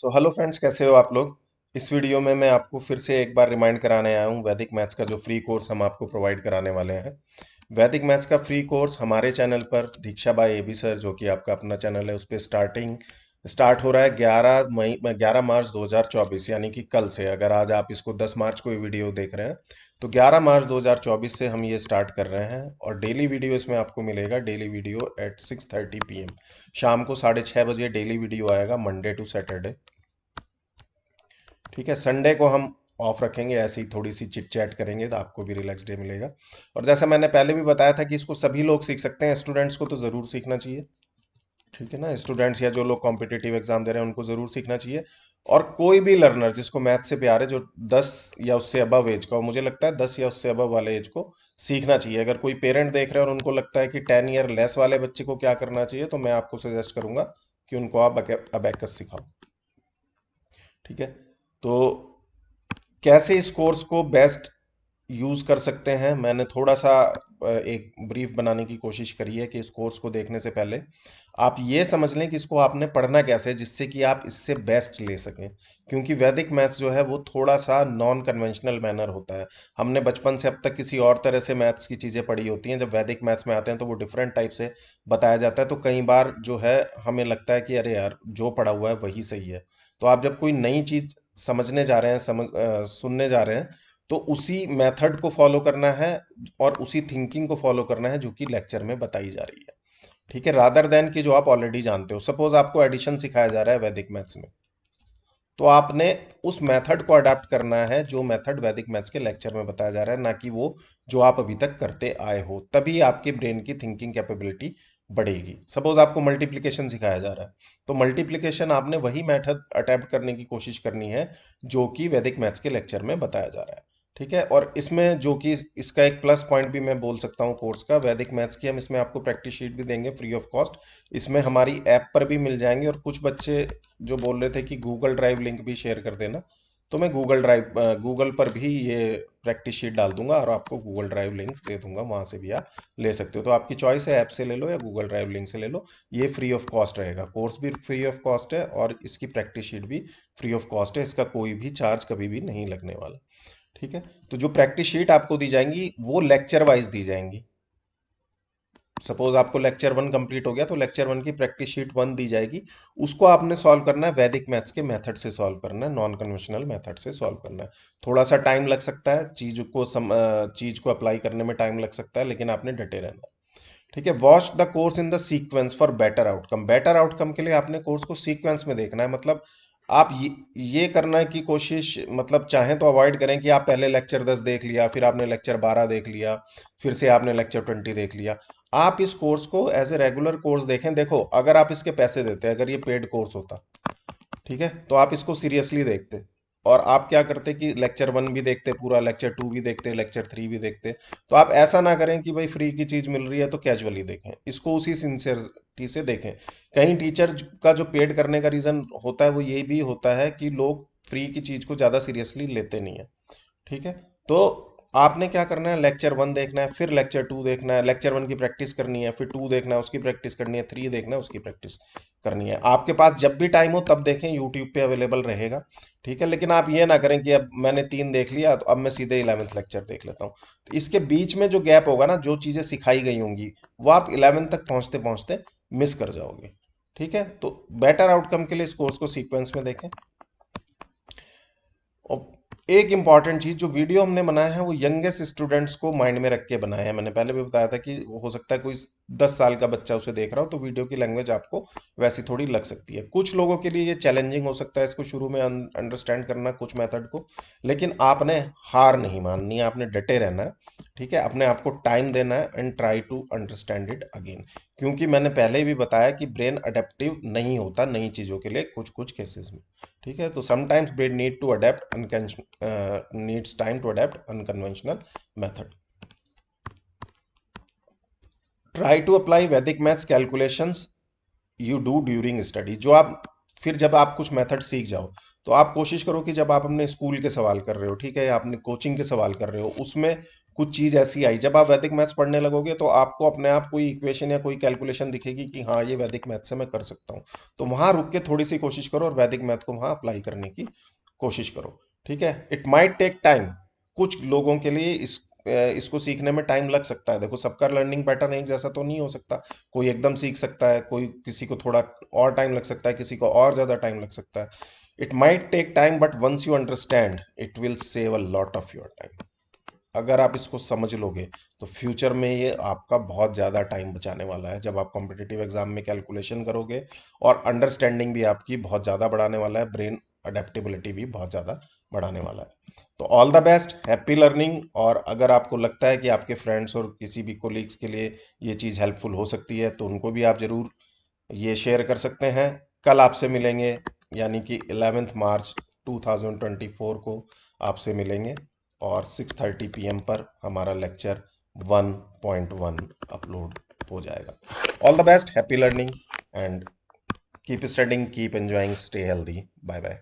Hello friends, कैसे हो आप लोग। इस वीडियो में मैं आपको फिर से एक बार रिमाइंड कराने आया हूँ वैदिक मैथ्स का जो फ्री कोर्स हम आपको प्रोवाइड कराने वाले हैं। वैदिक मैथ्स का फ्री कोर्स हमारे चैनल पर दीक्षा बाय एबी सर, जो कि आपका अपना चैनल है, उस पर स्टार्ट हो रहा है 11 मार्च 2024, यानी कि कल से। अगर आज आप इसको 10 मार्च को ये वीडियो देख रहे हैं तो 11 मार्च 2024 से हम ये स्टार्ट कर रहे हैं। और डेली वीडियो इसमें आपको मिलेगा, डेली वीडियो एट 6:30 PM, शाम को 6:30 बजे डेली वीडियो आएगा, मंडे टू सैटरडे। ठीक है, संडे को हम ऑफ रखेंगे, ऐसे ही थोड़ी सी चिट चैट करेंगे तो आपको भी रिलैक्स डे मिलेगा। और जैसा मैंने पहले भी बताया था कि इसको सभी लोग सीख सकते हैं, स्टूडेंट्स को तो ज़रूर सीखना चाहिए। ठीक है ना, स्टूडेंट्स या जो लोग कॉम्पिटिटिव एग्जाम दे रहे हैं उनको ज़रूर सीखना चाहिए। और कोई भी लर्नर जिसको मैथ से प्यार है, जो 10 या उससे अबव एज का हो, मुझे लगता है 10 या उससे अबव वाले एज को सीखना चाहिए। अगर कोई पेरेंट देख रहे हैं और उनको लगता है कि 10 ईयर लेस वाले बच्चे को क्या करना चाहिए, तो मैं आपको सजेस्ट करूंगा कि उनको आप अबेकस सिखाओ। ठीक है, तो कैसे इस कोर्स को बेस्ट यूज कर सकते हैं, मैंने थोड़ा सा एक ब्रीफ बनाने की कोशिश करी है कि इस कोर्स को देखने से पहले आप ये समझ लें कि इसको आपने पढ़ना कैसे है, जिससे कि आप इससे बेस्ट ले सकें। क्योंकि वैदिक मैथ्स जो है वो थोड़ा सा नॉन कन्वेंशनल मैनर होता है। हमने बचपन से अब तक किसी और तरह से मैथ्स की चीज़ें पढ़ी होती हैं, जब वैदिक मैथ्स में आते हैं तो वो डिफरेंट टाइप से बताया जाता है। तो कई बार जो है हमें लगता है कि अरे यार, जो पढ़ा हुआ है वही सही है। तो आप जब कोई नई चीज़ समझने जा रहे हैं, सुनने जा रहे हैं, तो उसी मेथड को फॉलो करना है और उसी थिंकिंग को फॉलो करना है जो कि लेक्चर में बताई जा रही है। ठीक है, रादर देन कि जो आप ऑलरेडी जानते हो। सपोज आपको एडिशन सिखाया जा रहा है वैदिक मैथ्स में, तो आपने उस मेथड को अडाप्ट करना है जो मेथड वैदिक मैथ्स के लेक्चर में बताया जा रहा है, ना कि वो जो आप अभी तक करते आए हो। तभी आपके ब्रेन की थिंकिंग कैपेबिलिटी बढ़ेगी। सपोज आपको मल्टीप्लिकेशन सिखाया जा रहा है, तो मल्टीप्लिकेशन आपने वही मेथड अटेम्प्ट करने की कोशिश करनी है जो कि वैदिक मैथ्स के लेक्चर में बताया जा रहा है। ठीक है, और इसमें जो कि इसका एक प्लस पॉइंट भी मैं बोल सकता हूँ कोर्स का, वैदिक मैथ्स की, हम इसमें आपको प्रैक्टिस शीट भी देंगे फ्री ऑफ कॉस्ट। इसमें हमारी ऐप पर भी मिल जाएंगे। और कुछ बच्चे जो बोल रहे थे कि गूगल ड्राइव लिंक भी शेयर कर देना, तो मैं गूगल पर भी ये प्रैक्टिस शीट डाल दूंगा और आपको गूगल ड्राइव लिंक दे दूंगा, वहां से भी आप ले सकते हो। तो आपकी चॉइस है, ऐप से ले लो या गूगल ड्राइव लिंक से ले लो। ये फ्री ऑफ कॉस्ट रहेगा, कोर्स भी फ्री ऑफ कॉस्ट है और इसकी प्रैक्टिस शीट भी फ्री ऑफ कॉस्ट है। इसका कोई भी चार्ज कभी भी नहीं लगने वाला। ठीक है, तो जो प्रैक्टिस शीट आपको दी जाएंगी वो लेक्चर वाइज दी जाएंगी। सपोज आपको लेक्चर 1 कंप्लीट हो गया तो लेक्चर 1 की प्रैक्टिस शीट 1 दी जाएगी। उसको आपने सॉल्व करना है, वैदिक मैथ्स के मेथड से सॉल्व करना है, नॉन कन्वेंशनल मेथड से सॉल्व करना है। थोड़ा सा टाइम लग सकता है, चीज को अप्लाई करने में टाइम लग सकता है, लेकिन आपने डटे रहना है। ठीक है, watch the course in the sequence for better outcome. Better outcome के लिए आपने कोर्स को सीक्वेंस में देखना है। मतलब आप ये करना है कि कोशिश, मतलब चाहें तो अवॉइड करें कि आप पहले लेक्चर 10 देख लिया, फिर आपने लेक्चर 12 देख लिया, फिर से आपने लेक्चर 20 देख लिया। आप इस कोर्स को एज ए रेगुलर कोर्स देखें। देखो, अगर आप इसके पैसे देते, अगर ये पेड कोर्स होता, ठीक है, तो आप इसको सीरियसली देखते और आप क्या करते कि लेक्चर 1 भी देखते पूरा, लेक्चर 2 भी देखते, लेक्चर 3 भी देखते। तो आप ऐसा ना करें कि भाई फ्री की चीज मिल रही है तो कैजुअली देखें, इसको उसी सिंसियरिटी से देखें। कहीं टीचर का जो पेड करने का रीजन होता है वो ये भी होता है कि लोग फ्री की चीज को ज्यादा सीरियसली लेते नहीं है। ठीक है, तो आपने क्या करना है, लेक्चर 1 देखना है, फिर लेक्चर 2 देखना है, लेक्चर 1 की प्रैक्टिस करनी है, फिर 2 देखना है उसकी प्रैक्टिस करनी है, 3 देखना है उसकी प्रैक्टिस करनी है। आपके पास जब भी टाइम हो तब देखें, यूट्यूब पे अवेलेबल रहेगा। ठीक है, लेकिन आप ये ना करें कि अब मैंने 3 देख लिया तो अब मैं सीधे 11th लेक्चर देख लेता हूँ। तो इसके बीच में जो गैप होगा ना, जो चीज़ें सिखाई गई होंगी वो आप 11th तक पहुँचते पहुँचते मिस कर जाओगे। ठीक है, तो बेटर आउटकम के लिए इस कोर्स को सीक्वेंस में देखें। और एक इंपॉर्टेंट चीज, जो वीडियो हमने बनाया है वो यंगेस्ट स्टूडेंट्स को माइंड में रख के बनाया है। मैंने पहले भी बताया था कि हो सकता है कोई 10 साल का बच्चा उसे देख रहा हो, तो वीडियो की लैंग्वेज आपको वैसी थोड़ी लग सकती है। कुछ लोगों के लिए ये चैलेंजिंग हो सकता है इसको शुरू में अंडरस्टैंड करना, कुछ मेथड को। लेकिन आपने हार नहीं माननी है, आपने डटे रहना है। ठीक है, अपने आप को टाइम देना है and try to understand it again. क्योंकि मैंने पहले भी बताया कि ब्रेन अडेप्टिव नहीं होता नई चीज़ों के लिए, कुछ कुछ केसेस में। ठीक है, तो sometimes brain needs time to adapt unconventional method. Try to apply Vedic maths calculations you do during study. जो आप फिर जब आप कुछ मेथड सीख जाओ, तो आप कोशिश करो कि जब आप अपने स्कूल के सवाल कर रहे हो, ठीक है, या अपने कोचिंग के सवाल कर रहे हो, उसमें कुछ चीज ऐसी आई, जब आप वैदिक मैथ्स पढ़ने लगोगे तो आपको अपने आप कोई इक्वेशन या कोई कैलकुलेशन दिखेगी कि हाँ ये वैदिक मैथ से मैं कर सकता हूँ। तो वहां रुक के थोड़ी सी कोशिश करो और वैदिक मैथ को वहां अप्लाई करने की कोशिश करो। ठीक है, इट माइट टेक टाइम। कुछ लोगों के लिए इसको सीखने में टाइम लग सकता है। देखो सबका लर्निंग पैटर्न एक जैसा तो नहीं हो सकता। कोई एकदम सीख सकता है, कोई किसी को थोड़ा और टाइम लग सकता है, किसी को और ज्यादा टाइम लग सकता है। It might take time but once you understand it will save a lot of your time. अगर आप इसको समझ लोगे तो फ्यूचर में ये आपका बहुत ज़्यादा टाइम बचाने वाला है, जब आप कॉम्पिटिटिव एग्जाम में कैलकुलेशन करोगे। और अंडरस्टैंडिंग भी आपकी बहुत ज़्यादा बढ़ाने वाला है, ब्रेन अडेप्टेबिलिटी भी बहुत ज़्यादा बढ़ाने वाला है। तो all the best, happy learning. और अगर आपको लगता है कि आपके फ्रेंड्स और किसी भी कोलीग्स के लिए ये चीज़ हेल्पफुल हो सकती है तो उनको भी आप ज़रूर ये शेयर कर सकते हैं। कल आपसे मिलेंगे, यानी कि 11 मार्च 2024 को आपसे मिलेंगे, और 6:30 PM पर हमारा लेक्चर 1.1 अपलोड हो जाएगा। All the best, happy learning and keep studying, keep enjoying, stay healthy. Bye bye.